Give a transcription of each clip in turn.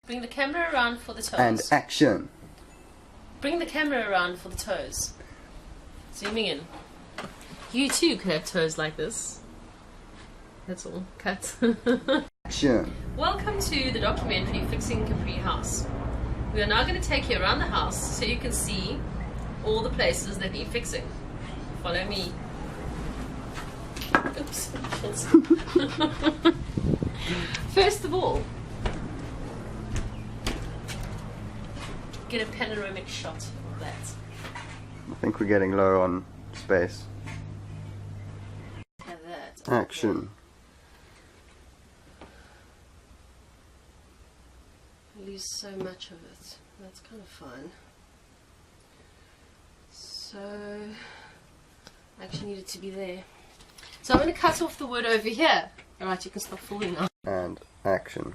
Bring the camera around for the toes. And action. Bring the camera around for the toes. Zooming in. You too could have toes like this. That's all. Cut. Action. Welcome to the documentary Fixing Capri House. We are now going to take you around the house so you can see all the places that need fixing. Follow me. Oops. First of all, get a panoramic shot of that. I think we're getting low on space. Have that. Action. I lose so much of it. That's kind of fun. So I actually need it to be there. So I'm going to cut off the wood over here. Alright, you can stop fooling now. And action.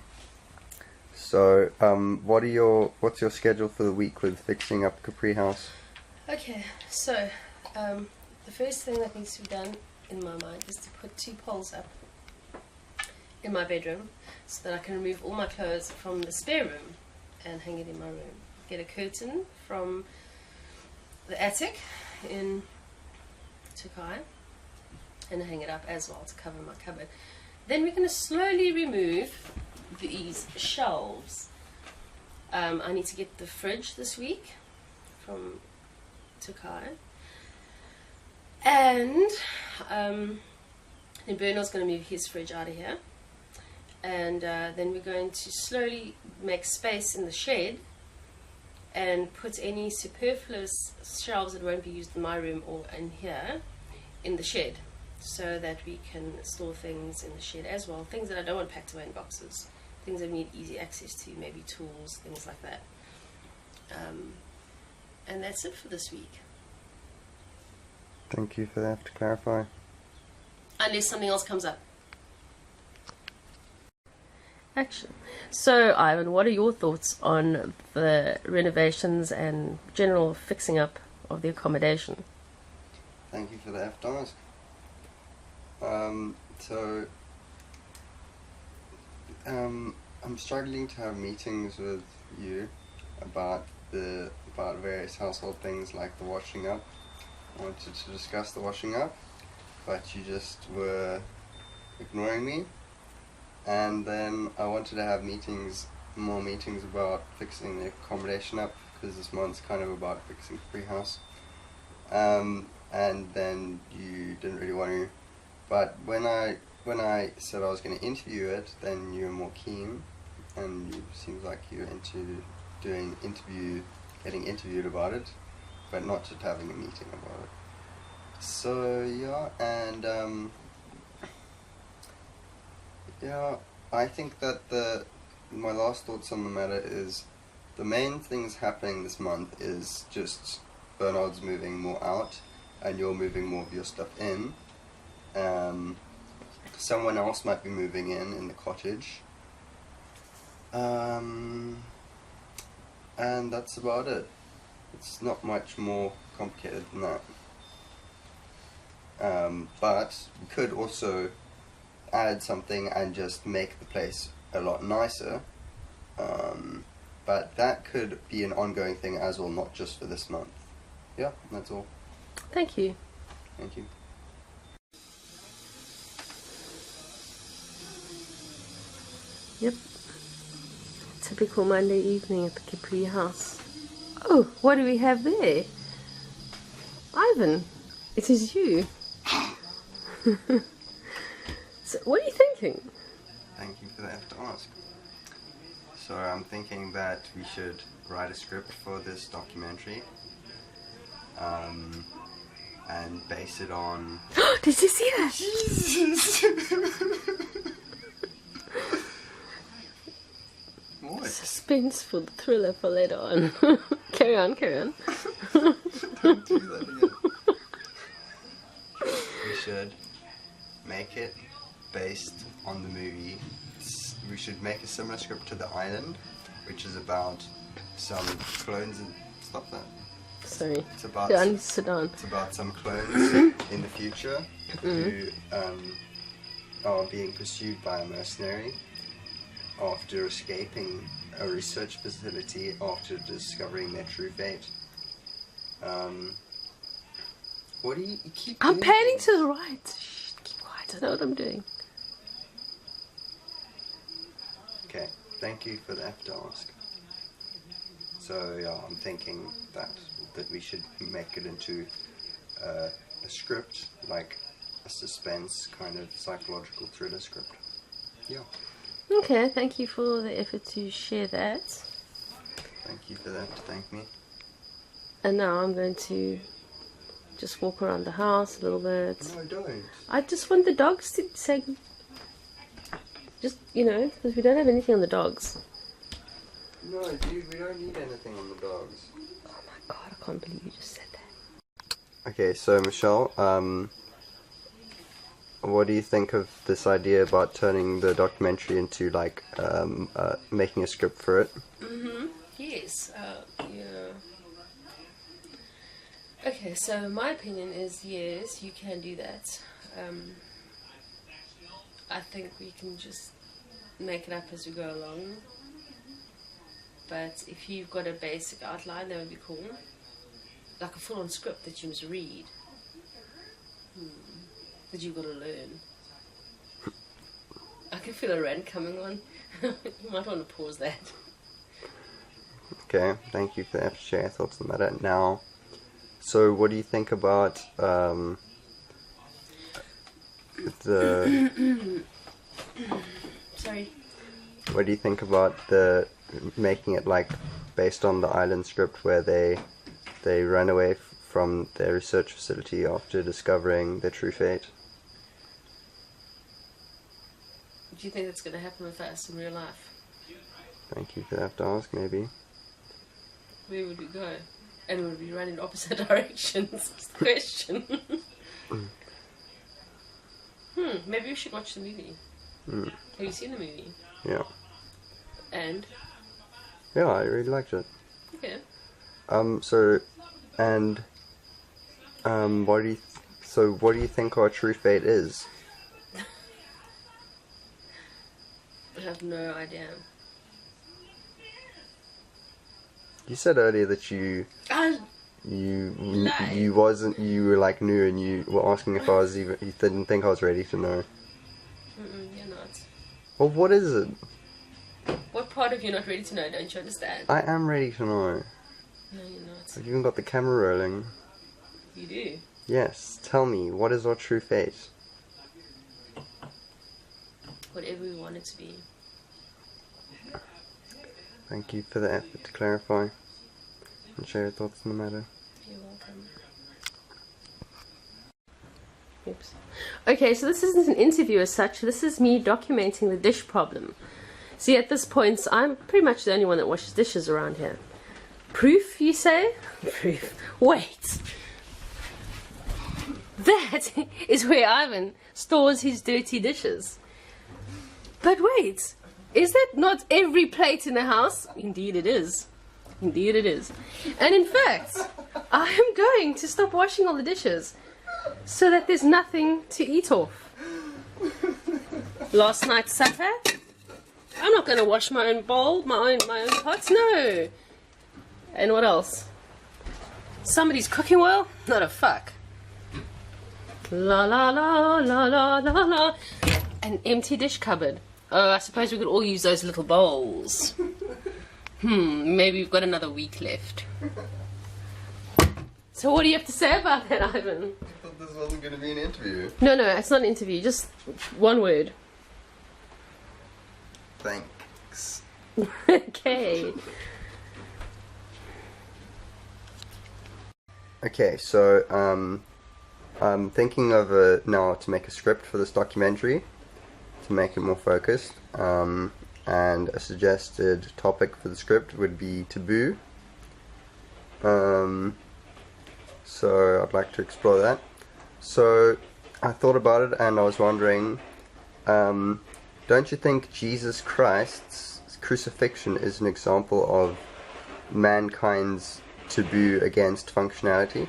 So, what's your schedule for the week with fixing up Capri House? Okay, so the first thing that needs to be done in my mind is to put 2 poles up in my bedroom so that I can remove all my clothes from the spare room and hang it in my room. Get a curtain from the attic in Turkey and hang it up as well to cover my cupboard. Then we're going to slowly remove these shelves. I need to get the fridge this week from Turkey, and then Bernard's going to move his fridge out of here, and then we're going to slowly make space in the shed and put any superfluous shelves that won't be used in my room or in here in the shed, so that we can store things in the shed as well, things that I don't want packed away in boxes, things that need easy access to, maybe tools, things like that. And that's it for this week. Thank you for that, to clarify. Unless something else comes up. Action. So, Ivan, what are your thoughts on the renovations and general fixing up of the accommodation? Thank you for the task. I'm struggling to have meetings with you about various household things like the washing up. I wanted to discuss the washing up, but you just were ignoring me. And then I wanted to have more meetings about fixing the accommodation up, because this month's kind of about fixing Capri House. And then you didn't really want to. But when I said I was going to interview it, then you were more keen, and it seems like you're into getting interviewed about it, but not just having a meeting about it. So yeah, and yeah, I think that my last thoughts on the matter is the main things happening this month is just Bernard's moving more out, and you're moving more of your stuff in. Someone else might be moving in the cottage. And that's about it. It's not much more complicated than that. But we could also add something and just make the place a lot nicer. But that could be an ongoing thing as well, not just for this month. Yeah, that's all. Thank you. Thank you. Yep. Typical Monday evening at the Capri House. Oh, what do we have there? Ivan, it is you. So, what are you thinking? Thank you for that ask. So I'm thinking that we should write a script for this documentary, and base it on... Did you see that? Jesus! What? Suspenseful thriller for later on. Carry on, carry on. Don't do that again. We should make it based on the movie. We should make a similar script to The Island, which is about some clones and... Stop that. Sorry. It's about... Yeah, I need to sit down. It's about some clones in the future who are being pursued by a mercenary after escaping a research facility after discovering their true fate. What do you keep I'm doing panning things? to the right. Shh, keep quiet. I know what I'm doing. Okay, thank you for the after ask. So yeah, I'm thinking that we should make it into a script, like a suspense kind of psychological thriller script. Yeah. Okay, thank you for the effort to share that. Thank you for that. Thank me. And now I'm going to just walk around the house a little bit. No, don't. I just want the dogs to say, just, you know, because we don't have anything on the dogs. No, dude, we don't need anything on the dogs. Oh my god, I can't believe you just said that. Okay, so Michelle, what do you think of this idea about turning the documentary into like making a script for it? Yes, yeah. Okay, so my opinion is yes, you can do that. I think we can just make it up as we go along. But if you've got a basic outline, that would be cool. Like a full-on script that you must read. That you've got to learn. I can feel a rant coming on. You might want to pause that. Okay, thank you for that. Share your thoughts on that. Now, so what do you think about the? Sorry. What do you think about the making it like based on the island script where they run away from their research facility after discovering their true fate? Do you think that's going to happen with us in real life? Thank you for that to ask, maybe. Where would we go? And would we run in opposite directions? That's the question. Maybe we should watch the movie. Have you seen the movie? Yeah. And? Yeah, I really liked it. Okay. What do you think our true fate is? I have no idea. You said earlier that you were like new and you were asking if you didn't think I was ready to know. You're not. Well, what is it? What part of you not ready to know? Don't you understand? I am ready to know. No, you're not. I've even got the camera rolling. You do? Yes, tell me, what is our true fate? Whatever we want it to be. Thank you for the effort to clarify and share your thoughts on the matter. You're welcome. Oops. Okay, so this isn't an interview as such. This is me documenting the dish problem. See, at this point, I'm pretty much the only one that washes dishes around here. Proof, you say? Proof. Wait. That is where Ivan stores his dirty dishes. But wait, is that not every plate in the house? Indeed it is. Indeed it is. And in fact, I am going to stop washing all the dishes so that there's nothing to eat off. Last night's supper, I'm not going to wash my own bowl, my own pots, no. And what else? Somebody's cooking oil? Not a fuck. La la la la la la la. An empty dish cupboard. Oh, I suppose we could all use those little bowls. Maybe we've got another week left. So what do you have to say about that, Ivan? I thought this wasn't going to be an interview. No, it's not an interview, just one word. Thanks. Okay. Okay, so I'm thinking of now to make a script for this documentary to make it more focused. And a suggested topic for the script would be taboo. So I'd like to explore that. So I thought about it and I was wondering, don't you think Jesus Christ's crucifixion is an example of mankind's taboo against functionality?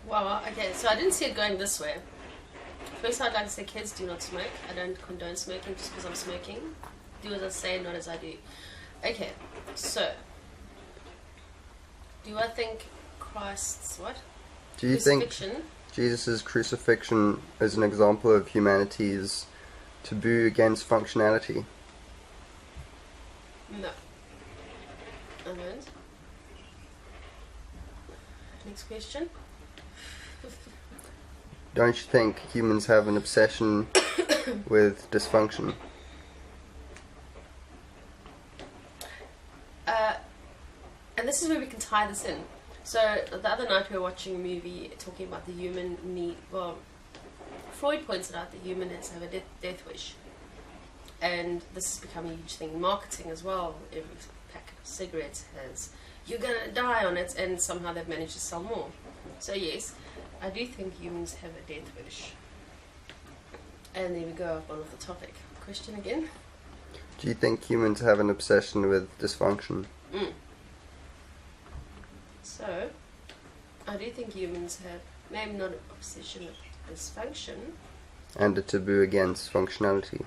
Well, okay, so I didn't see it going this way. First, I'd like to say kids do not smoke. I don't condone smoking just because I'm smoking. Do as I say, not as I do. Okay, so do I think Christ's what? Do you think Crucifixion? Jesus' crucifixion is an example of humanity's taboo against functionality? No. I don't. Next question. Don't you think humans have an obsession with dysfunction? And this is where we can tie this in. So the other night we were watching a movie talking about the human need. Well, Freud pointed out that humans have a death wish, and this has become a huge thing in marketing as well. Every packet of cigarettes has "you're gonna die" on it, and somehow they've managed to sell more. So yes, I do think humans have a death wish. And there we go, one of the topic. Question again? Do you think humans have an obsession with dysfunction? So, I do think humans have maybe not an obsession with dysfunction, And a taboo against functionality?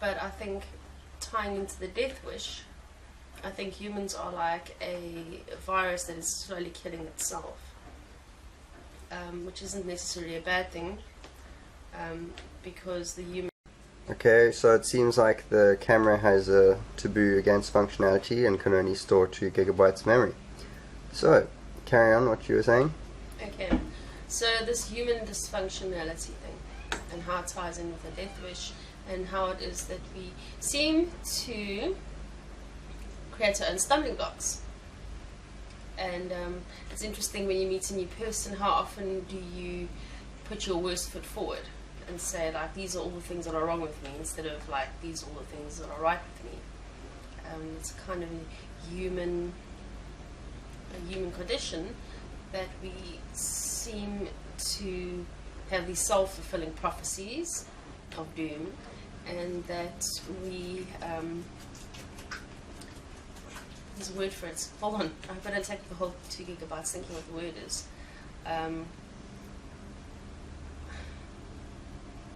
but I think tying into the death wish, I think humans are like a virus that is slowly killing itself, which isn't necessarily a bad thing, because the human... Okay, so it seems like the camera has a taboo against functionality and can only store 2 gigabytes memory. So, carry on what you were saying. Okay, so this human dysfunctionality thing, and how it ties in with the death wish, and how it is that we seem to create our own stumbling blocks. And it's interesting when you meet a new person, how often do you put your worst foot forward and say, like, these are all the things that are wrong with me, instead of like, these are all the things that are right with me. It's kind of a human condition that we seem to have these self-fulfilling prophecies of doom, and that we there's a word for it. Hold on, I hope I don't take the whole 2 gigabytes thinking what the word is.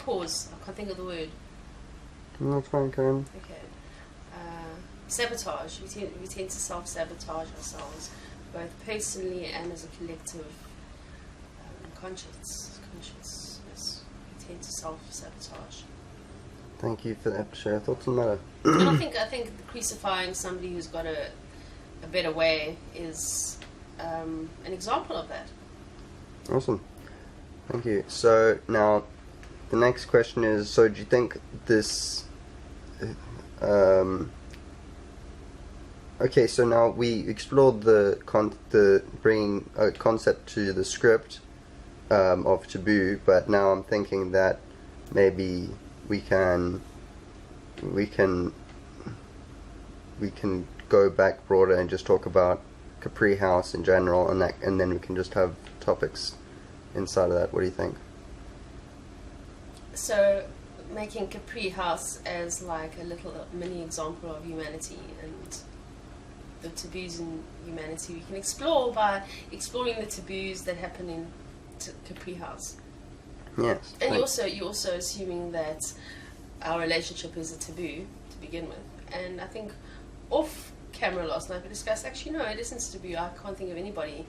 Pause. I can't think of the word. That's fine, Karen. Okay. Sabotage. We tend to self-sabotage ourselves, both personally and as a collective consciousness. We tend to self-sabotage. Thank you for that, share thoughts on the matter. And I think crucifying somebody who's got a better way is an example of that. Awesome. Thank you. So now, the next question is, so do you think this... okay, so now we explored the bringing a concept to the script of taboo, but now I'm thinking that maybe we can go back broader and just talk about Capri House in general, and then we can just have topics inside of that. What do you think? So, making Capri House as like a little mini example of humanity and the taboos in humanity we can explore by exploring the taboos that happen in Capri House. Yes. And you're also assuming that our relationship is a taboo to begin with. And I think off camera last night we discussed, actually no, it isn't a taboo. I can't think of anybody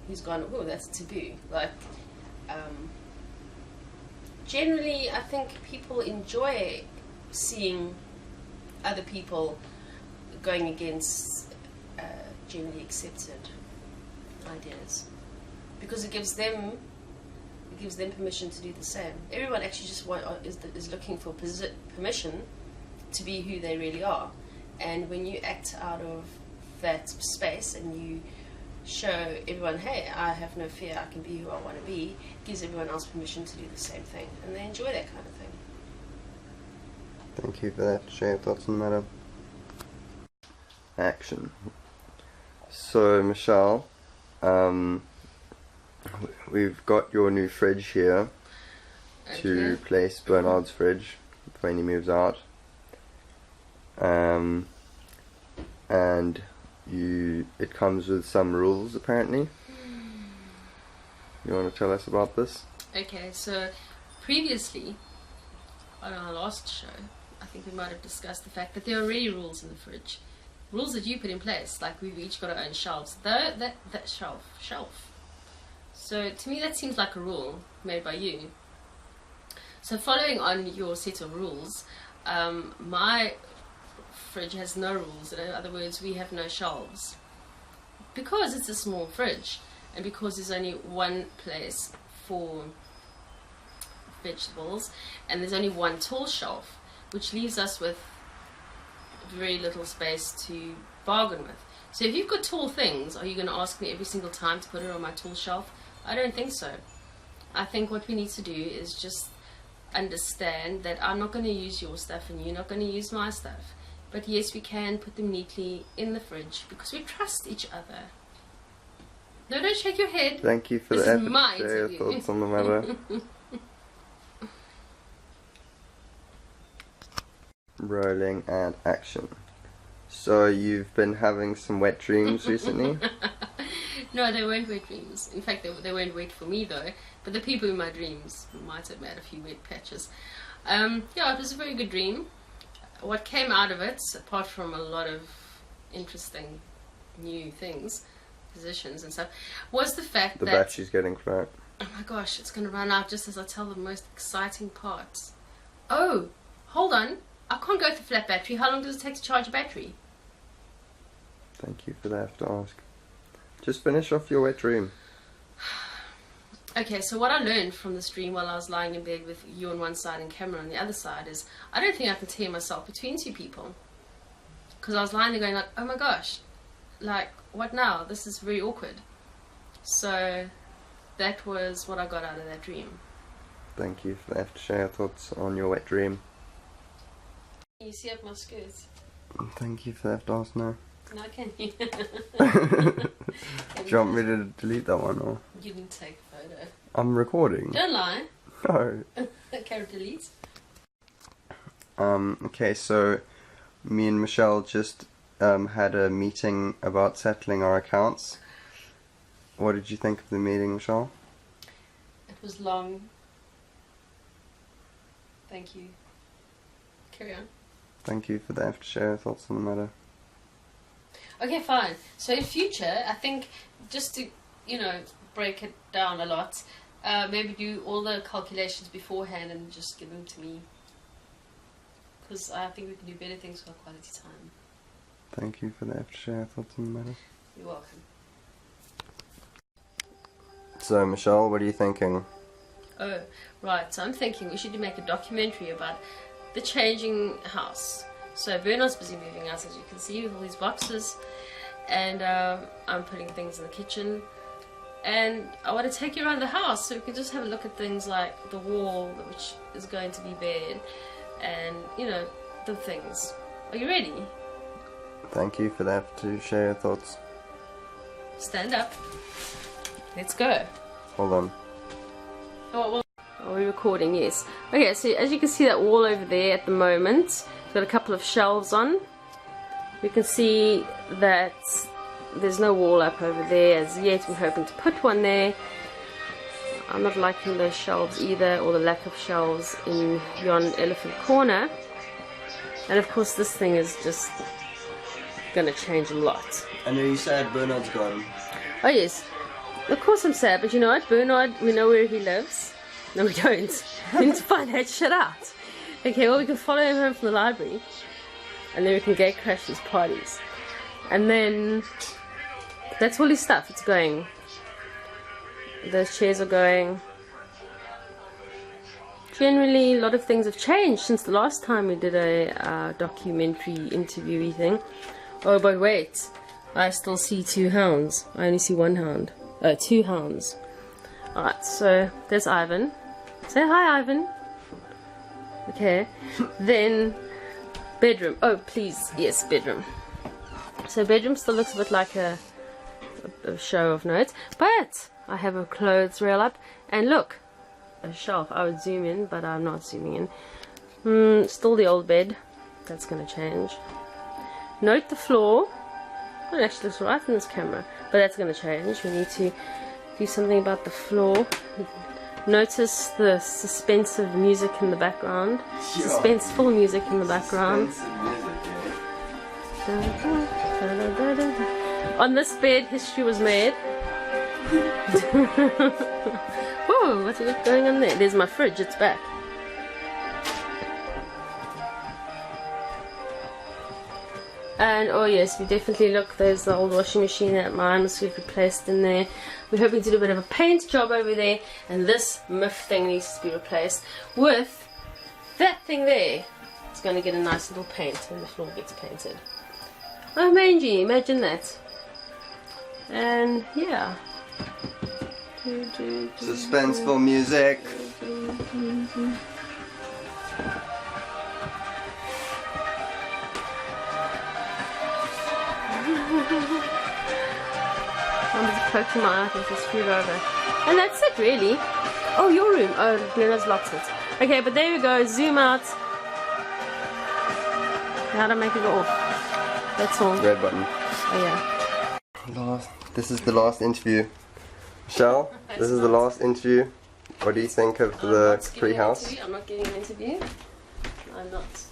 who's gone, oh, that's a taboo. Like, generally I think people enjoy seeing other people going against generally accepted ideas, because it gives them permission to do the same. Everyone actually just is looking for permission to be who they really are, and when you act out of that space and you show everyone, hey, I have no fear, I can be who I want to be, it gives everyone else permission to do the same thing, and they enjoy that kind of thing. Thank you for that. Share your thoughts on the matter. Action. So, Michelle, we've got your new fridge here to replace Bernard's fridge when he moves out. And it comes with some rules, apparently. You want to tell us about this? Okay, so previously on our last show I think we might have discussed the fact that there are already rules in the fridge. Rules that you put in place, like we've each got our own shelves. That shelf. So to me that seems like a rule made by you. So following on your set of rules, my fridge has no rules. In other words, we have no shelves. Because it's a small fridge, and because there's only one place for vegetables, and there's only one tall shelf, which leaves us with very little space to bargain with. So if you've got tall things, are you going to ask me every single time to put it on my tall shelf? I don't think so. I think what we need to do is just understand that I'm not going to use your stuff and you're not going to use my stuff. But yes, we can put them neatly in the fridge because we trust each other. No, don't shake your head. Thank you for This the is effort my to share your interview. thoughts on the matter. Rolling and action. So you've been having some wet dreams recently? No, they weren't wet dreams. In fact, they weren't wet for me though. But the people in my dreams might have had a few wet patches. Yeah, it was a very good dream. What came out of it, apart from a lot of interesting new things, positions and stuff, was the fact The that... battery's getting flat. Oh my gosh, it's going to run out just as I tell the most exciting parts. Oh, hold on. I can't go with the flat battery. How long does it take to charge a battery? Thank you for that, I have to ask. Just finish off your wet dream. Okay, so what I learned from this dream while I was lying in bed with you on one side and Cameron on the other side is I don't think I can tear myself between two people. Because I was lying there going like, oh my gosh, like, what now? This is very awkward. So that was what I got out of that dream. Thank you for that, to share your thoughts on your wet dream. Can you see up my skirt? Thank you for that, ask now. No, can you? Do you want me to delete that one or? You didn't take a photo. I'm recording. Don't lie. No. Carrot delete. Okay, so me and Michelle just had a meeting about settling our accounts. What did you think of the meeting, Michelle? It was long. Thank you. Carry on. Thank you for that, to share your thoughts on the matter. Okay, fine. So in future, I think just to, you know, break it down a lot, maybe do all the calculations beforehand and just give them to me. Because I think we can do better things for our quality time. Thank you for that, to share your thoughts on the matter. You're welcome. So, Michelle, what are you thinking? Oh, right. So I'm thinking we should make a documentary about the changing house. So Bernard's busy moving out, as you can see, with all these boxes, and I'm putting things in the kitchen, and I want to take you around the house so we can just have a look at things like the wall, which is going to be bare, and, you know, the things. Are you ready? Thank you for that, to share your thoughts. Stand up. Let's go. Hold on. Oh, well. Are we recording? Yes. Okay, so as you can see that wall over there at the moment, it's got a couple of shelves on. You can see that there's no wall up over there as yet. We're hoping to put one there. I'm not liking those shelves either, or the lack of shelves in yon elephant corner. And of course this thing is just gonna change a lot. I know you said Bernard's gone. Oh yes, of course I'm sad, but you know what, Bernard, we know where he lives. No, we don't. We need to find that shit out. Okay, well, we can follow him home from the library, and then we can gate crash his parties. And then, that's all his stuff. It's going. Those chairs are going. Generally, a lot of things have changed since the last time we did a documentary interview-y thing. Oh, but wait. I still see two hounds. I only see one hound. Oh, two hounds. Alright, so there's Ivan. Say hi, Ivan. Okay. Then bedroom. Oh, please. Yes, bedroom. So bedroom still looks a bit like a show of notes. But I have a clothes rail up. And look. A shelf. I would zoom in, but I'm not zooming in. Still the old bed. That's going to change. Note the floor. It actually looks right in this camera. But that's going to change. We need to do something about the floor. Notice the suspensive music in the background. Suspenseful music in the background. On this bed, history was made. Whoa, what's going on there? There's my fridge, it's back. And oh yes, we definitely look, there's the old washing machine that mine was replaced in there. We're hoping to do a bit of a paint job over there, and this miff thing needs to be replaced with that thing there. It's going to get a nice little paint when the floor gets painted. Oh mangy, imagine that. And yeah. Suspenseful music. I'm just poking my eye with a screwdriver. And that's it really. Oh, your room. Oh, Glenna's locked it. Okay, but there we go. Zoom out. How to make it go off. That's all. Red button. Oh yeah. This is the last interview. Michelle, this is the last interview. What do you think of the Capri house? I'm not getting an interview. I'm not.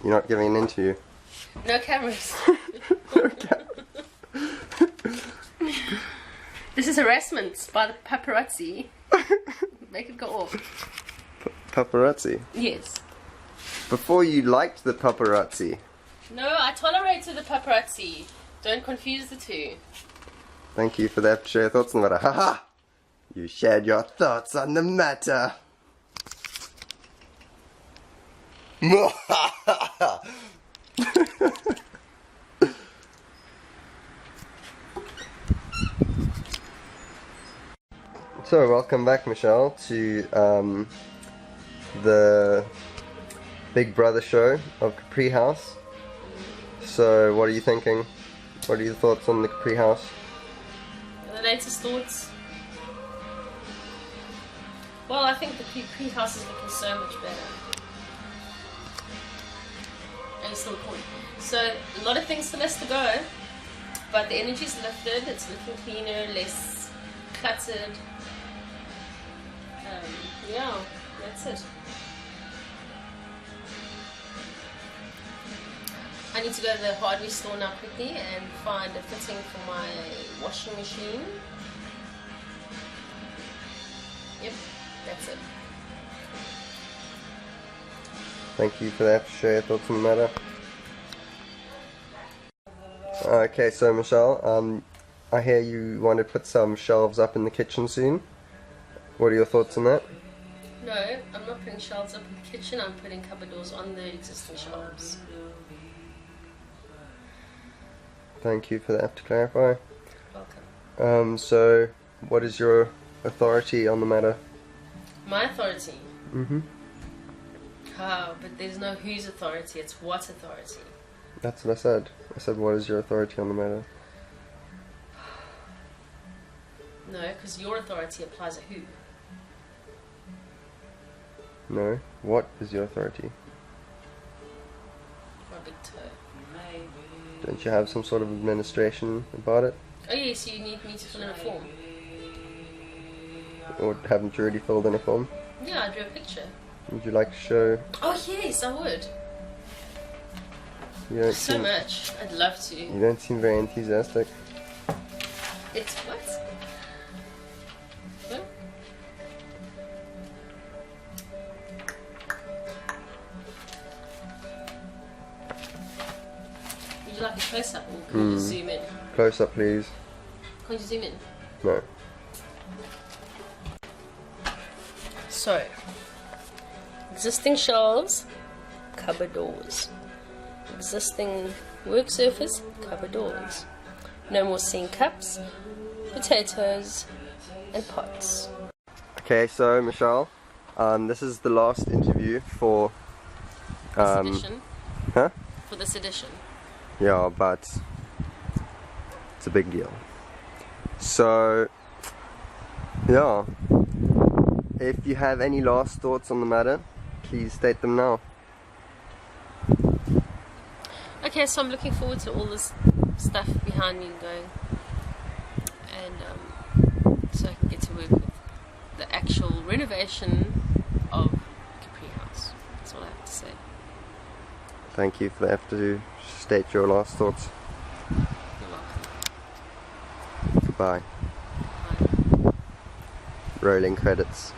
You're not giving an interview? No cameras. This is harassment by the paparazzi. Make it go off. Paparazzi? Yes. Before you liked the paparazzi. No, I tolerated the paparazzi. Don't confuse the two. Thank you for that. Share your thoughts on the matter. Haha! You shared your thoughts on the matter. So, welcome back, Michelle, to the Big Brother show of Capri House. So, what are you thinking? What are your thoughts on the Capri House? The latest thoughts? Well, I think the Capri House is looking so much better. And it's still recording. So, a lot of things still has to go, but the energy's lifted, it's looking cleaner, less cluttered. Yeah, that's it. I need to go to the hardware store now quickly and find a fitting for my washing machine. Yep, that's it. Thank you for that. Share your thoughts on the matter. Okay, so Michelle, I hear you want to put some shelves up in the kitchen soon. What are your thoughts on that? No, I'm not putting shelves up in the kitchen, I'm putting cupboard doors on the existing shelves. Thank you for that, to clarify. Welcome. So, what is your authority on the matter? My authority? Mm-hmm. Oh, but there's no whose authority, it's what authority. That's what I said. I said, what is your authority on the matter? No, because your authority applies a who. No. What is your authority? My big toe. Don't you have some sort of administration about it? Oh yes, you need me to fill in a form. Or haven't you already filled in a form? Yeah, I drew a picture. Would you like to show? Oh yes, I would. You don't So seem, much. I'd love to. You don't seem very enthusiastic. It's what? What? Would you like a close-up or can you just zoom in? Close up, please. Can't you zoom in? No. So, existing shelves, cupboard doors. Existing work surface, cupboard doors. No more sink cups, potatoes, and pots. Okay, so Michelle, this is the last interview for This edition. Huh? For this edition. Yeah, but it's a big deal. So, yeah. If you have any last thoughts on the matter, please state them now. Okay, so I'm looking forward to all this stuff behind me going. And so get to work with the actual renovation of Capri House. That's all I have to say. Thank you for that. To state your last thoughts. You're welcome. Goodbye. Bye. Rolling credits.